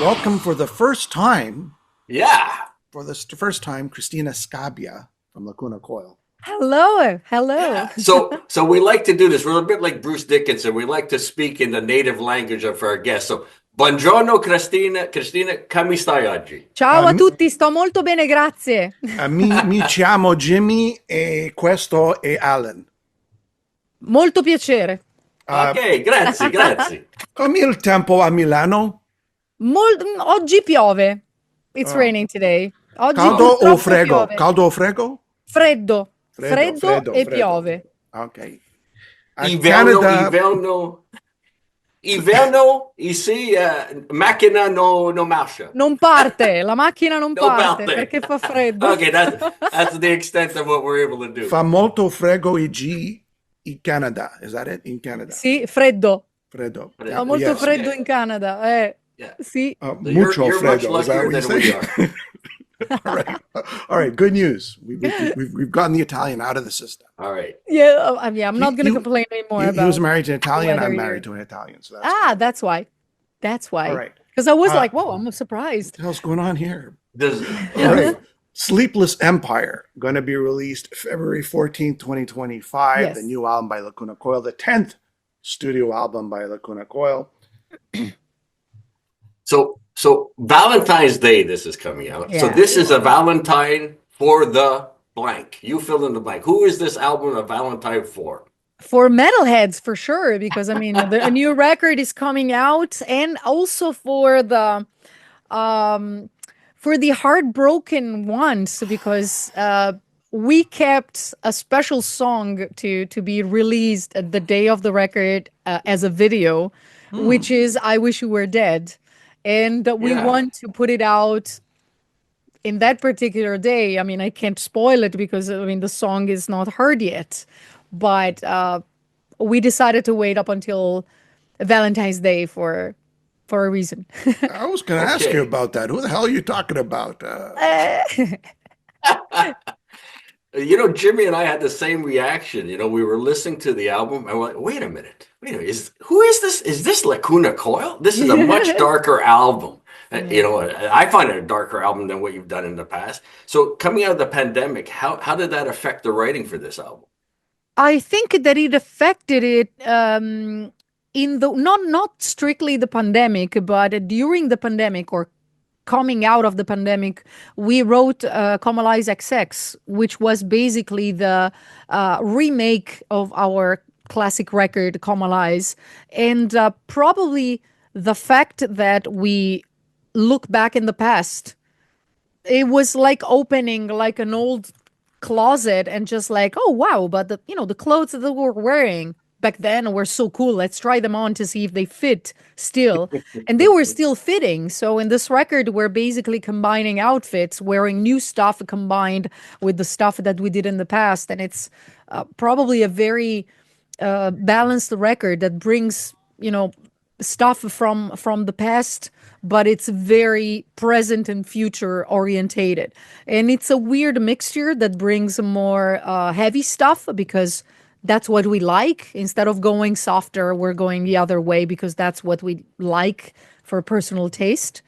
Welcome for the first time, Yeah. Cristina Scabbia from Lacuna Coil. Hello, hello. Yeah. So we like to do this. We're a bit like Bruce Dickinson. We like to speak in the native language of our guests. So, buongiorno Cristina. Cristina, come stai oggi? Ciao a tutti, sto molto bene, grazie. Mi chiamo Jimmy e questo è Alan. Molto piacere. Ok, grazie. Come il tempo a Milano? Oggi piove. It's raining today. Oggi Caldo o purtroppo freddo? piove. Caldo o freddo? Freddo e piove. Ok. Inverno, sì, macchina no marcia. Non parte, la macchina non Non parte parte. perché fa freddo. Okay, that's the extent of what we're able to do. Fa molto freddo in Canada. Is that it? In Canada. Sì, freddo. Freddo. Fa molto freddo in Canada. Yeah. Sì. So Mucho you're much freddo. Is that luckier what than you we say? are. All right. Good news. We've gotten the Italian out of the system. All right. Yeah, I'm not going to complain anymore about. He was married to an Italian. weather I'm married here. to an Italian. So that's good. That's why. That's why. All right. Because I was like, whoa, I'm surprised. What the hell's going on here? Yeah. All right. Sleepless Empire, going to be released February 14th, 2025. Yes. The new album by Lacuna Coil, the 10th studio album by Lacuna Coil. So Valentine's Day, this is coming out. Yeah. So this is a Valentine for the blank. You fill in the blank. Who is this album a Valentine for? For metalheads, for sure, because I mean, a new record is coming out, and also for the heartbroken ones, because we kept a special song to be released at the day of the record as a video, which is "I Wish You Were Dead," and we want to put it out in that particular day. I mean, I can't spoil it because I mean the song is not heard yet, but we decided to wait up until Valentine's Day for a reason. I was going to ask you about that. Who the hell are you talking about? Jimmy and I had the same reaction. We were listening to the album and we're like, wait a minute. Who is this? Is this Lacuna Coil? This is a much darker album. I find it a darker album than what you've done in the past. So coming out of the pandemic, how did that affect the writing for this album? I think that it affected it in the not strictly the pandemic, but during the pandemic or coming out of the pandemic, we wrote Comalize XX, which was basically the remake of our classic record Comalize, and probably the fact that we look back in the past, it was like opening like an old closet and just like, oh wow, but the clothes that we're wearing back then were so cool, let's try them on to see if they fit still. And they were still fitting. So in this record, we're basically combining outfits, wearing new stuff combined with the stuff that we did in the past. And it's probably a very balanced record that brings stuff from the past, but it's very present and future orientated. And it's a weird mixture that brings more heavy stuff because that's what we like. Instead of going softer, we're going the other way because that's what we like for personal taste.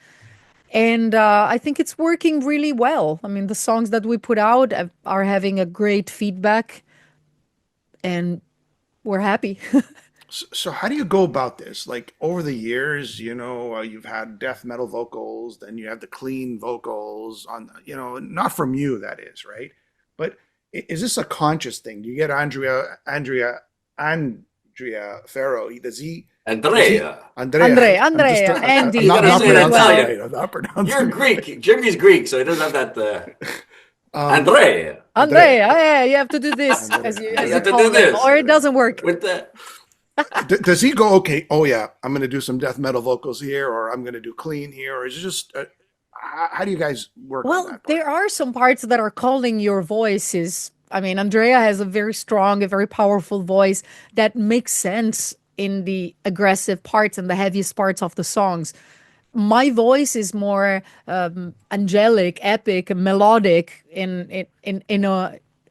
And I think it's working really well. I mean, the songs that we put out are having a great feedback, and we're happy. So how do you go about this? Like over the years, you've had death metal vocals, then you have the clean vocals on, not from you, that is, right? But is this a conscious thing? Do you get Andrea Ferro? Andrea. Andy. I'm not gotta say it in pronouncing Italian. it right. I'm not pronouncing You're it. Greek. Jimmy's Greek, so he doesn't have that. Andrea. Andrea, you have to do this as you have to call do him, this. or it doesn't work. With the Does he go, okay, oh yeah, I'm going to do some death metal vocals here, or I'm going to do clean here, or is it just, how do you guys work on Well, that part? there are some parts that are calling your voices. I mean, Andrea has a very strong, a very powerful voice that makes sense in the aggressive parts and the heaviest parts of the songs. My voice is more angelic, epic, melodic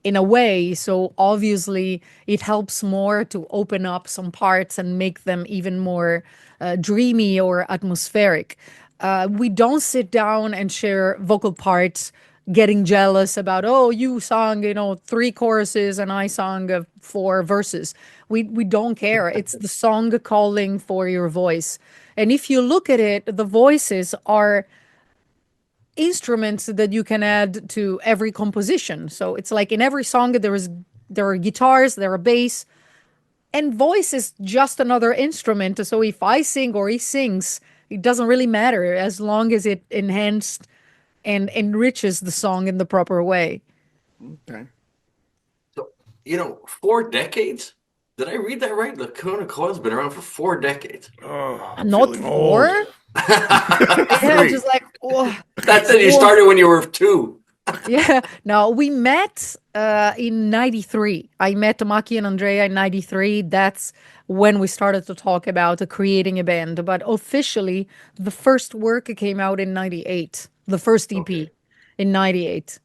in a way. So obviously it helps more to open up some parts and make them even more dreamy or atmospheric. We don't sit down and share vocal parts, getting jealous about, oh, you sung, 3 choruses and I sung 4 verses. We don't care. It's the song calling for your voice. And if you look at it, the voices are instruments that you can add to every composition. So it's like in every song there are guitars, there are bass, and voice is just another instrument. So if I sing or he sings, it doesn't really matter as long as it enhanced and enriches the song in the proper way. Okay. So, 4 decades? Did I read that right? Lacuna Coil's been around for 4 decades. Oh, I'm Not feeling four. old. Yeah, 3. just like, oh, That's it. You four. started when you were 2. Yeah. No, we met in 93. I met Maki and Andrea in 93. That's when we started to talk about creating a band. But officially, the first work came out in 98, the first EP Okay. in 98.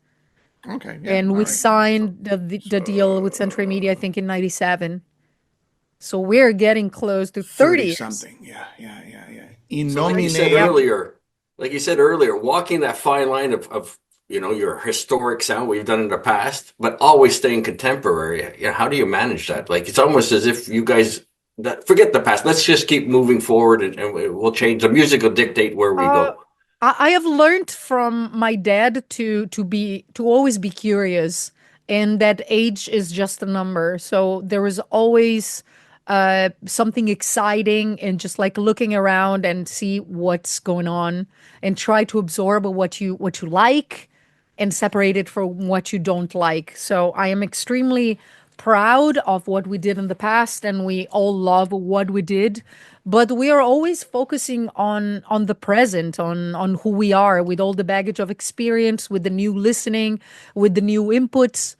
Okay. Yeah. And All we right. signed the deal with Century Media, I think, in 97. So we're getting close to 30 30 years. something. Yeah. Yeah. Yeah. Yeah. In So Yeah. like you said earlier, walking that fine line of your historic sound, what you've done in the past, but always staying contemporary. How do you manage that? Like, it's almost as if you guys forget the past. Let's just keep moving forward, and we'll change. The music will dictate where we Uh, go. I have learned from my dad to always be curious, and that age is just a number. So there is always something exciting and just like looking around and see what's going on and try to absorb what you like and separate it from what you don't like. So I am extremely proud of what we did in the past, and we all love what we did, but we are always focusing on the present, on who we are, with all the baggage of experience, with the new listening, with the new inputs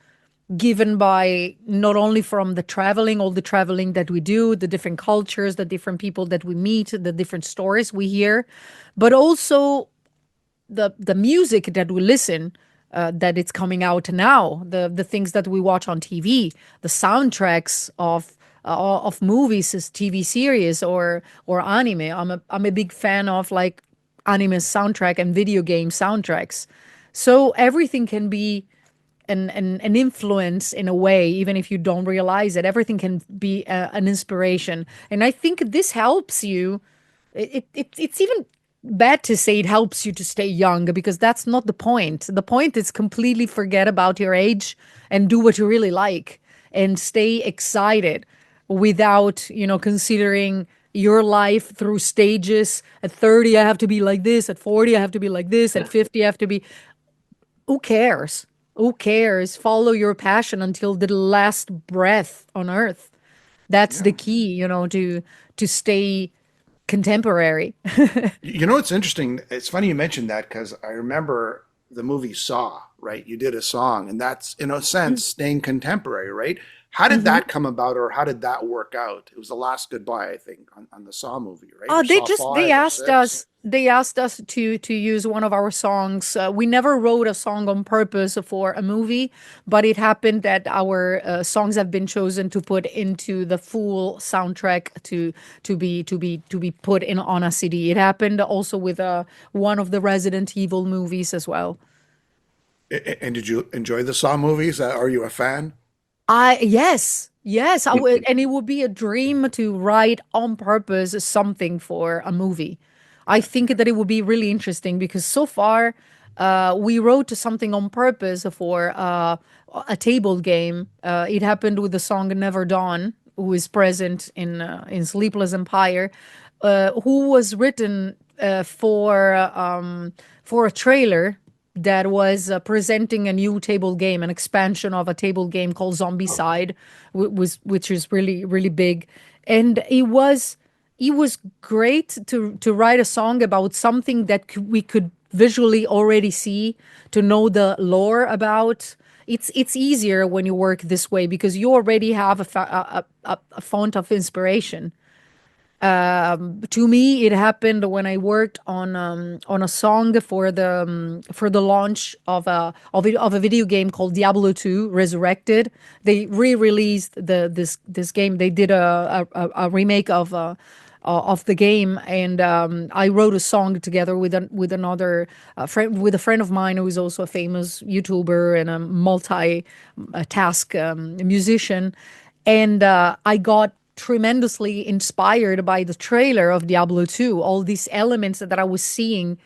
given by not only from the traveling, all the traveling that we do, the different cultures, the different people that we meet, the different stories we hear, but also the music that we listen, that it's coming out now, the things that we watch on TV, the soundtracks of movies, TV series, or anime. I'm a big fan of like anime soundtrack and video game soundtracks. So everything can be an influence in a way, even if you don't realize it. Everything can be an inspiration, and I think this helps you. It's even bad to say it helps you to stay young, because that's not the point. The point is completely forget about your age and do what you really like and stay excited without, considering your life through stages. At 30, I have to be like this. At 40, I have to be like this. At 50, I have to be. Who cares? Who cares? Follow your passion until the last breath on earth. That's the Yeah. key, to stay contemporary. It's interesting. It's funny you mentioned that because I remember the movie Saw, right? You did a song, and that's in a sense staying contemporary, right? How did Mhm. that come about, or how did that work out? It was The Last Goodbye, I think, on the Saw movie, right? Oh, Or they Saw just they 5 or asked 6. us they asked us to use one of our songs. We never wrote a song on purpose for a movie, but it happened that our songs have been chosen to put into the full soundtrack to be put in on a CD. It happened also with one of the Resident Evil movies as well. And did you enjoy the Saw movies? Are you a fan? I Yes, yes, I would, and it would be a dream to write on purpose something for a movie. I think that it would be really interesting because so far, we wrote something on purpose for a table game. It happened with the song "Never Dawn," who is present in Sleepless Empire, who was written for a trailer that was presenting a new table game, an expansion of a table game called Oh, Zombicide, which is really really big, and it was great to write a song about something that we could visually already see, to know the lore about. It's easier when you work this way because you already have a font of inspiration. To me, it happened when I worked on a song for the launch of a video game called Diablo 2 Resurrected. They re-released this game. They did a remake of the game, and I wrote a song together with another friend, with a friend of mine who is also a famous YouTuber and a multi-task musician, and I got tremendously inspired by the trailer of Diablo 2. All these elements that I was seeing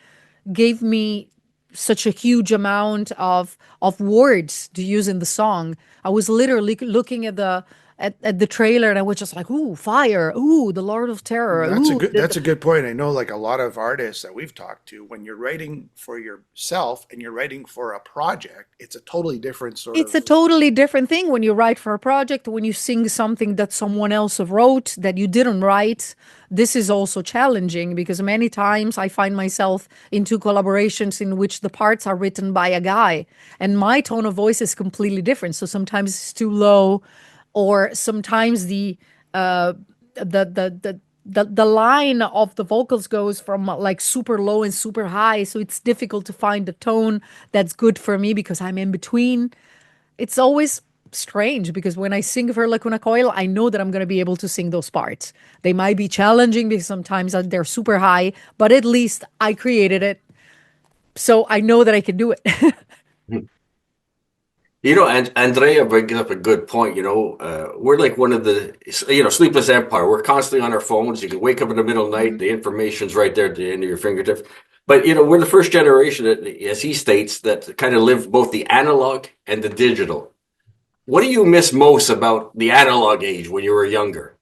gave me such a huge amount of words to use in the song. I was literally looking at the trailer, and I was just like, ooh, fire, ooh, the Lord of Terror, ooh. That's a good point. I know like a lot of artists that we've talked to, when you're writing for yourself and you're writing for a project, it's a totally different sort It's a of. totally different thing when you write for a project, when you sing something that someone else wrote that you didn't write. This is also challenging because many times I find myself into collaborations in which the parts are written by a guy and my tone of voice is completely different. So sometimes it's too low, or sometimes uh the line of the vocals goes from like super low and super high. So it's difficult to find the tone that's good for me because I'm in between. It's always strange because when I sing for Lacuna Coil, I know that I'm going to be able to sing those parts. They might be challenging because sometimes they're super high, but at least I created it. So I know that I can do it. You know, and Andrea brings up a good point. You know, we're like one of the, sleepless empire. We're constantly on our phones. You can wake up in the middle of the night, Mhm. the information's right there at the end of your fingertips. But, we're the first generation, as he states, that kind of lived both the analog and the digital. What do you miss most about the analog age when you were younger?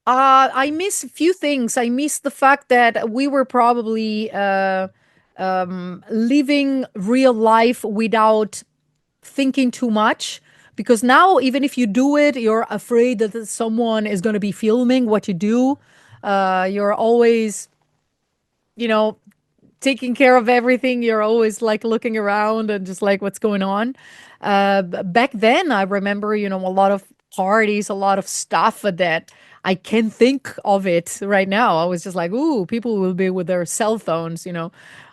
I miss a few things. I miss the fact that we were probably living real life without thinking too much. Because now, even if you do it, you're afraid that someone is going to be filming what you do. You're always, you know, taking care of everything. You're always like looking around and just like what's going on. Back then, I remember, a lot of parties, a lot of stuff that I can't think of it right now. I was just like, ooh, people will be with their cell phones,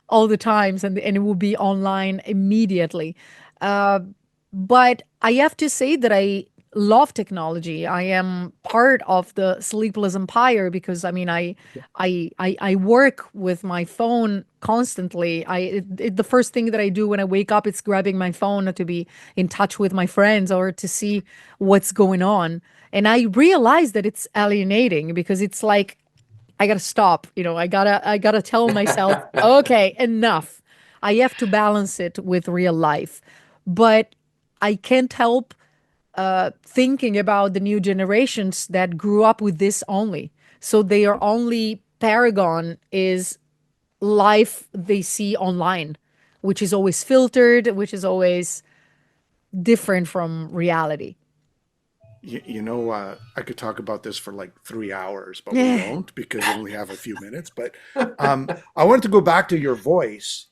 all the times, and it will be online immediately. Uh, but I have to say that I love technology. I am part of the sleepless empire because I mean I work with my phone constantly. The first thing that I do when I wake up is grabbing my phone to be in touch with my friends or to see what's going on. And I realize that it's alienating because it's like I gotta stop. I gotta tell myself, okay, enough. I have to balance it with real life. But I can't help thinking about the new generations that grew up with this only. So their only paragon is life they see online, which is always filtered, which is always different from reality. I could talk about this for like 3 hours, but we Yeah. won't because we only have a few minutes. But I wanted to go back to your voice,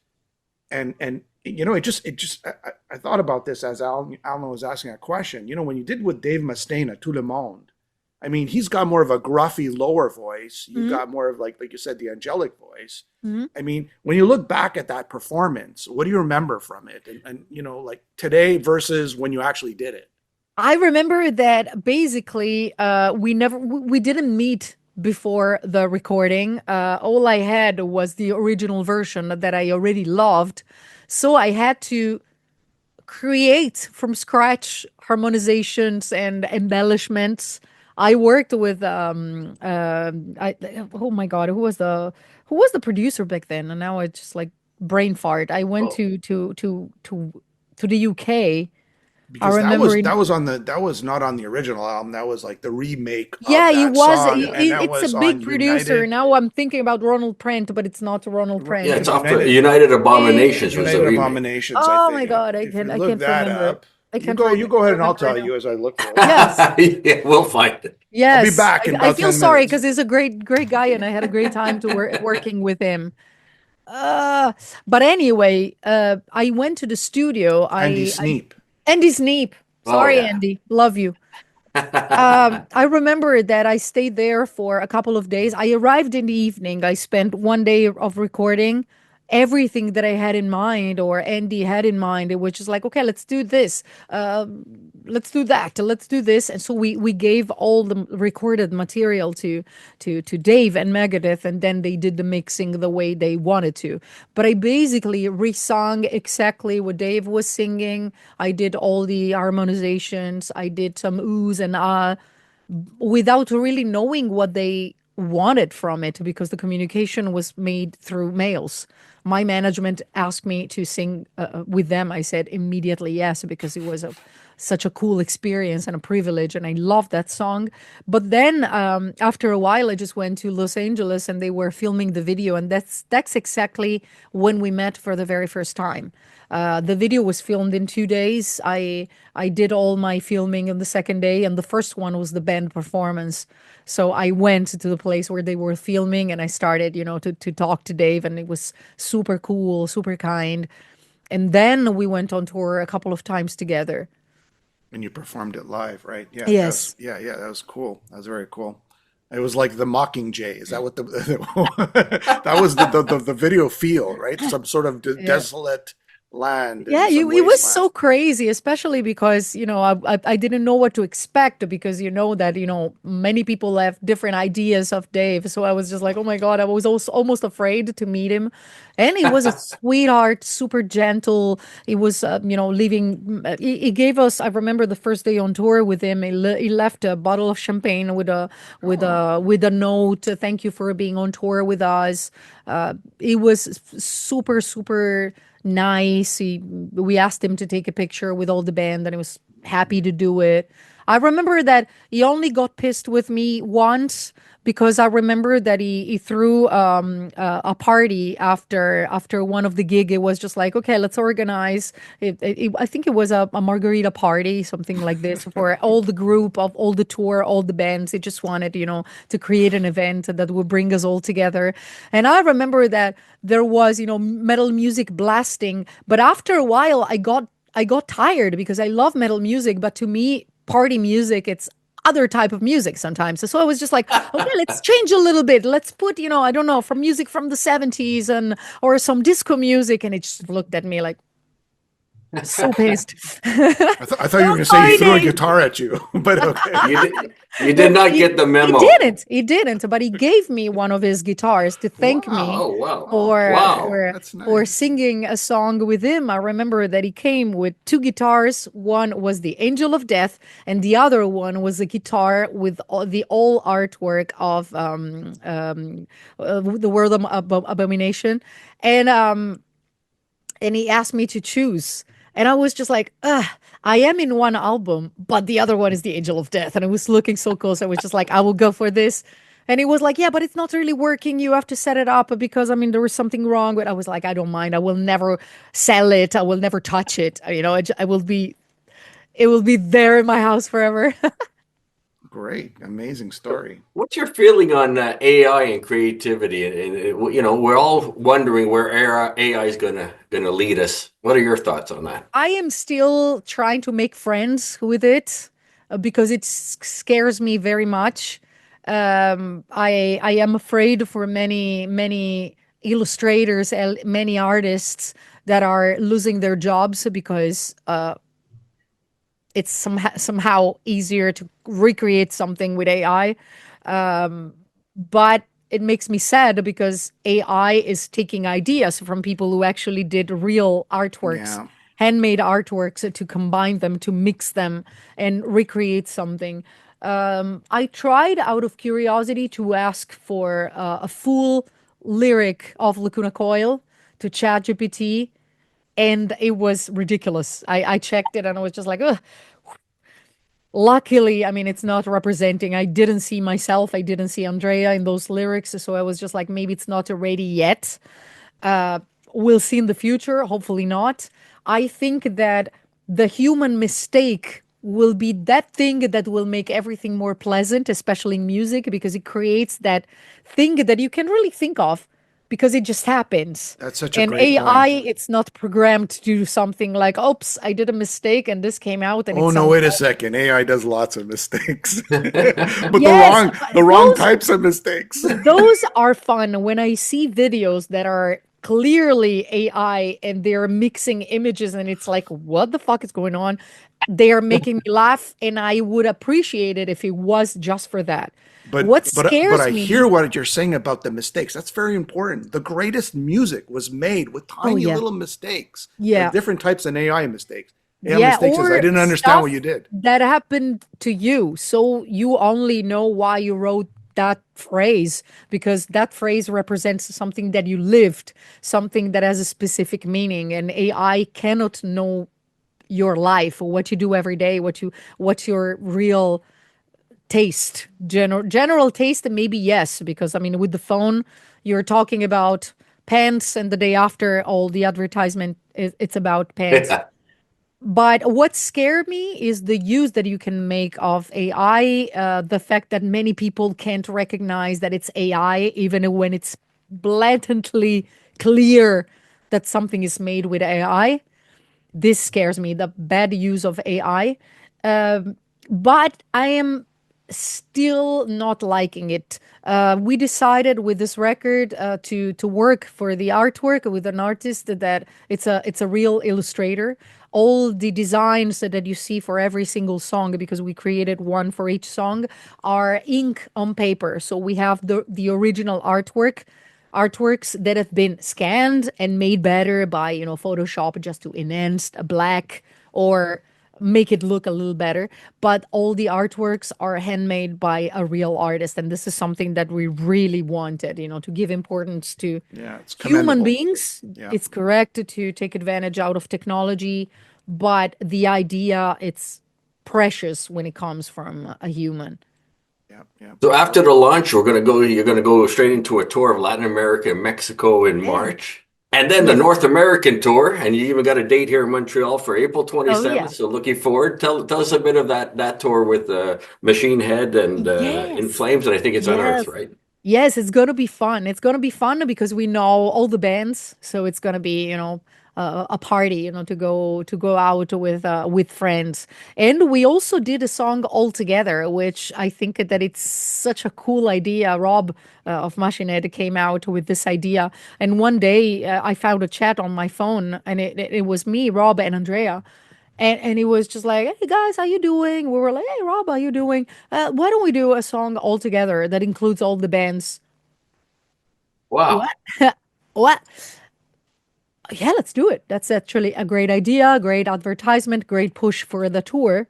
and I thought about this as Alan was asking a question. When you did with Dave Mustaine, Tout le Monde, I mean, he's got more of a gruffy lower voice. You Mhm, got more of like you said, the angelic voice. mhm. I mean, when you look back at that performance, what do you remember from it? And like today versus when you actually did it. I remember that basically we didn't meet before the recording. All I had was the original version that I already loved. So I had to create from scratch harmonizations and embellishments. I worked with oh my God, who was the producer back then? And now I just like brain fart. I went Oh, to the UK. I Because that remember was in, that was not on the original album. That was like the remake yeah, of it that was. song, yeah. and that It's a was big on producer. United Now I'm thinking about Ronald Prent, but it's not Ronald Yeah, Prent. it's It's off the United United yeah. Abominations was the United remake. Abominations. I Oh my think God, if you I look can't that remember it. up, I you can't go you go ahead and I'll remember tell now. you as I look for it. Yes. Yeah, we'll find it. I'll be Yes, back in I about feel 10 sorry minutes. because he's a great guy, and I had a great time to working with him. Uh, but anyway, I went to the studio. Andy Sneap. Andy Sneap. Oh Sorry, yeah. Andy. Love you. I remember that I stayed there for a couple of days. I arrived in the evening. I spent one day of recording, everything that I had in mind or Andy had in mind. It was just like, okay, let's do this, let's do that, let's do this. And so we gave all the recorded material to Dave and Megadeth, and then they did the mixing the way they wanted to. But I basically resung exactly what Dave was singing. I did all the harmonizations. I did some oohs and without really knowing what they wanted from it, because the communication was made through mails. My management asked me to sing with them. I said immediately yes, because it was such a cool experience and a privilege, and I loved that song. But then after a while, I just went to Los Angeles, and they were filming the video, and that's exactly when we met for the very first time. The video was filmed in 2 days. I did all my filming on the second day, and the first one was the band performance. So I went to the place where they were filming, and I started, to talk to Dave, and it was super cool, super kind. And then we went on tour a couple of times together. And you performed it live, right? Yeah, that was Yes. yeah, yeah, that was cool. That was very cool. It was like the Mockingjay. Is that what the that was the video feel, right? Some sort of Yeah. desolate land Yeah, and some it was wasteland. so crazy, especially because, I didn't know what to expect, because that, many people have different ideas of Dave. So I was just like, oh my God, I was also almost afraid to meet him. And he was a sweetheart, super gentle. He was, leaving, he gave us, I remember the first day on tour with him, he left a bottle of champagne with Oh, with a note. Thank you for being on tour with us. It was super, super nice. We asked him to take a picture with all the band, and he was happy to do it. I remember that he only got pissed with me once, because I remember that he threw a party after one of the gig. It was just like, okay, let's organize. I think it was a margarita party, something like this, for all the group of all the tour, all the bands. They just wanted, to create an event that would bring us all together. And I remember that there was, metal music blasting, but after a while, I got tired, because I love metal music, but to me, party music, it's other type of music sometimes. So I was just like, okay, let's change a little bit. Let's put, I don't know, from music from the 70s, and or some disco music. And it just looked at me like, so pissed. I thought you were Stop going to say he threw a fighting. guitar at you, but okay. You did Well, not he get the he memo. didn't. He didn't, but he gave me one of his guitars to thank Wow. me Oh, wow. Oh, for okay, Wow. for that's for nice. singing a song with him. I remember that he came with two guitars. One was the Angel of Death, and the other one was a guitar with all artwork of the World Abomination, and he asked me to choose. And I was just like, ugh, I am in one album, but the other one is The Angel of Death. And I was looking so close. I was just like, I will go for this. And he was like, yeah, but it's not really working. You have to set it up, because, I mean, there was something wrong. But I was like, I don't mind. I will never sell it. I will never touch it. It will be there in my house forever. Great, amazing So story. what's your feeling on AI and creativity? We're all wondering where AI is gonna lead us. What are your thoughts on that? I am still trying to make friends with it, because it scares me very much. I am afraid for many illustrators, many artists that are losing their jobs, because it's somehow easier to recreate something with AI. But it makes me sad, because AI is taking ideas from people who actually did real artworks, Yeah, handmade artworks, to combine them, to mix them, and recreate something. I tried, out of curiosity, to ask for a full lyric of Lacuna Coil to ChatGPT, and it was ridiculous. I checked it, and I was just like, ugh. Luckily, I mean, it's not representing. I didn't see myself. I didn't see Andrea in those lyrics. So I was just like, maybe it's not ready yet. Uh, we'll see in the future. Hopefully not. I think that the human mistake will be that thing that will make everything more pleasant, especially in music, because it creates that thing that you can really think of, because it just happens. that's such a And great AI, point. it's not programmed to do something like, oops, I did a mistake and this came out and it Oh no, sounds wait a bad. second. AI does lots of mistakes, but Yes, the wrong those types of mistakes. those are fun when I see videos that are clearly AI and they're mixing images and it's like, what the fuck is going on? They are making me laugh, and I would appreciate it if it was just for that. What But scares I hear me, what you're saying about the mistakes. That's very important. The greatest music was made with oh tiny yeah, little mistakes. There are yeah, different types of AI mistakes. AI yeah, mistakes is I or didn't understand what stuff you did. that happened to you. So you only know why you wrote that phrase because that phrase represents something that you lived, something that has a specific meaning, and AI cannot know your life or what you do every day, what's your real taste, general taste, maybe yes, because I mean with the phone you're talking about pants, and the day after all the advertisement it's about pants. Yeah. But what scared me is the use that you can make of AI, the fact that many people can't recognize that it's AI, even when it's blatantly clear that something is made with AI. This scares me, the bad use of AI. But I am still not liking it. We decided with this record to work for the artwork with an artist that it's a real illustrator. All the designs that you see for every single song, because we created one for each song, are ink on paper. So we have the original artworks that have been scanned and made better by Photoshop just to enhance a black or make it look a little better, but all the artworks are handmade by a real artist, and this is something that we really wanted, to give importance to Yeah, it's human commendable. beings. Yeah, It's correct to take advantage out of technology, but the idea, it's precious when it comes from a human. yeah, yeah. So after the launch, you're gonna go straight into a tour of Latin America and Mexico in Yeah. March. And then the Yes. North American tour, and you even got a date here in Montreal for April Oh yeah. 27th. So looking forward. Tell us a bit of that tour with Machine Head and In Yes. Flames, and I think it's Unearth, Yes. right? Yes, it's gonna be fun. It's gonna be fun because we know all the bands, so it's gonna be, a party, to go out with friends. And we also did a song all together, which I think that it's such a cool idea. Rob of Machined came out with this idea, and one day I found a chat on my phone, and it was me, Rob, and Andrea. And he was just like, "Hey guys, how you doing?" We were like, "Hey Rob, how you doing? Why don't we do a song all together that includes all the bands?" Wow. What? What? Yeah, let's do it. That's actually a great idea, great advertisement, great push for the tour.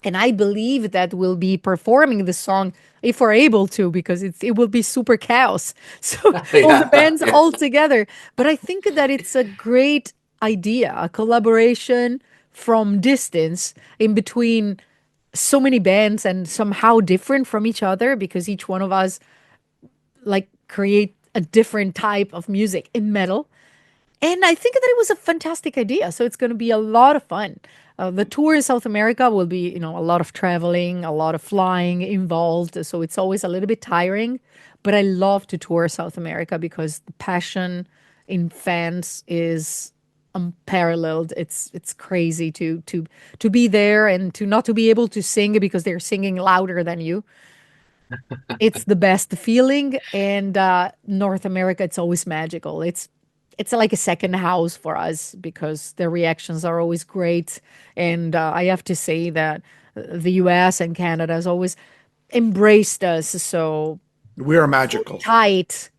And I believe that we'll be performing the song if we're able to, because it will be super chaos. So all the Yeah, bands yeah. all together. But I think that it's a great idea, a collaboration from distance in between so many bands and somehow different from each other, because each one of us like create a different type of music in metal. And I think that it was a fantastic idea. So it's going to be a lot of fun. The tour in South America will be, a lot of traveling, a lot of flying involved. So it's always a little bit tiring. But I love to tour South America because the passion in fans is unparalleled. It's crazy to be there and to not to be able to sing because they're singing louder than you. It's the best feeling, and North America, it's always magical. It's like a second house for us because the reactions are always great, and I have to say that the U.S. and Canada has always embraced us We are so magical. tight,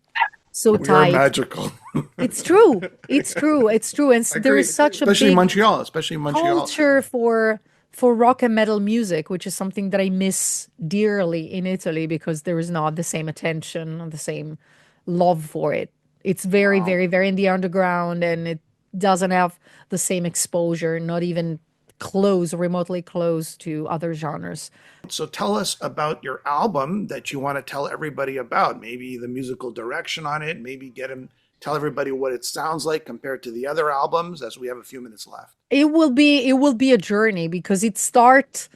so We are tight. magical. It's true. It's true. It's true. And I there is agree, such a especially in big Montreal. Especially in Montreal. culture for rock and metal music, which is something that I miss dearly in Italy because there is not the same attention, the same love for it. It's very, Wow. very, very in the underground, and it doesn't have the same exposure, not even close, remotely close to other genres. So tell us about your album that you want to tell everybody about. Maybe the musical direction on it. Maybe tell everybody what it sounds like compared to the other albums, as we have a few minutes left. It will be a journey because it starts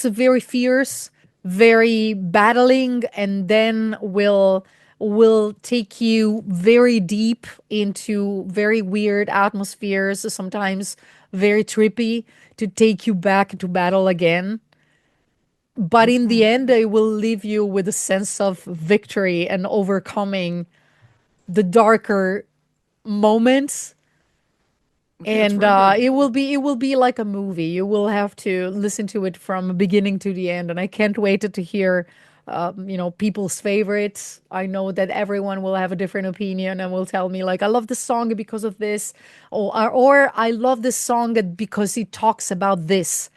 very fierce, very battling, and then will take you very deep into very weird atmospheres, sometimes very trippy, to take you back to battle again. But in the Mhm. end, it will leave you with a sense of victory and overcoming the darker moments, Okay, that's and very good. it will be like a movie. You will have to listen to it from beginning to the end, and I can't wait to hear people's favorites. I know that everyone will have a different opinion and will tell me like, I love this song because of this, or I love this song because it talks about this,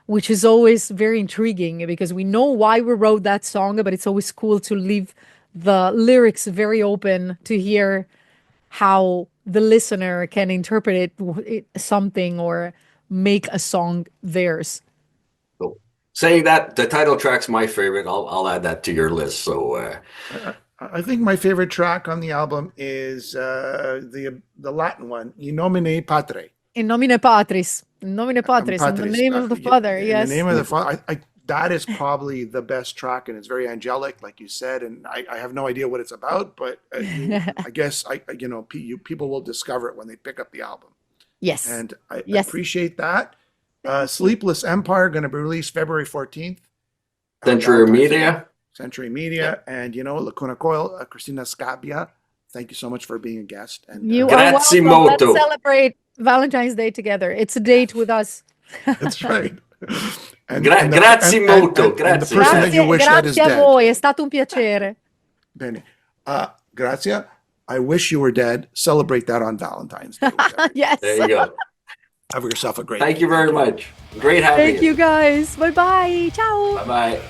which is always very intriguing because we know why we wrote that song, but it's always cool to leave the lyrics very open to hear how the listener can interpret something or make a song theirs. So saying that, the title track's my favorite. I'll add that to your list. So I think my favorite track on the album is the Latin one, In Nomine Patre. In nomine patris, in the Patris, name of the Father. in the Yes. name of the Father. That is probably the best track, and it's very angelic, like you said. And I have no idea what it's about, but I guess people will discover it when they pick up the album. Yes. And I Yes. appreciate that. Thank you. Sleepless Empire going to be released February 14th. Century Media. Century Media, and Lacuna Coil, Cristina Scabbia. Thank you so much for being a guest. And You are Grazie welcome. Let's molto. celebrate Valentine's Day together. It's a date with us. that's right. Grazie molto. And the Grazie. person that you wish that is Grazie a dead. voi, è stato un piacere. Bene. Grazia, I wish you were dead. Celebrate that on Valentine's Day. Yes. There you go. Have yourself a great Thank day. you very much. Great having Thank you guys. Bye bye. Ciao. Bye bye.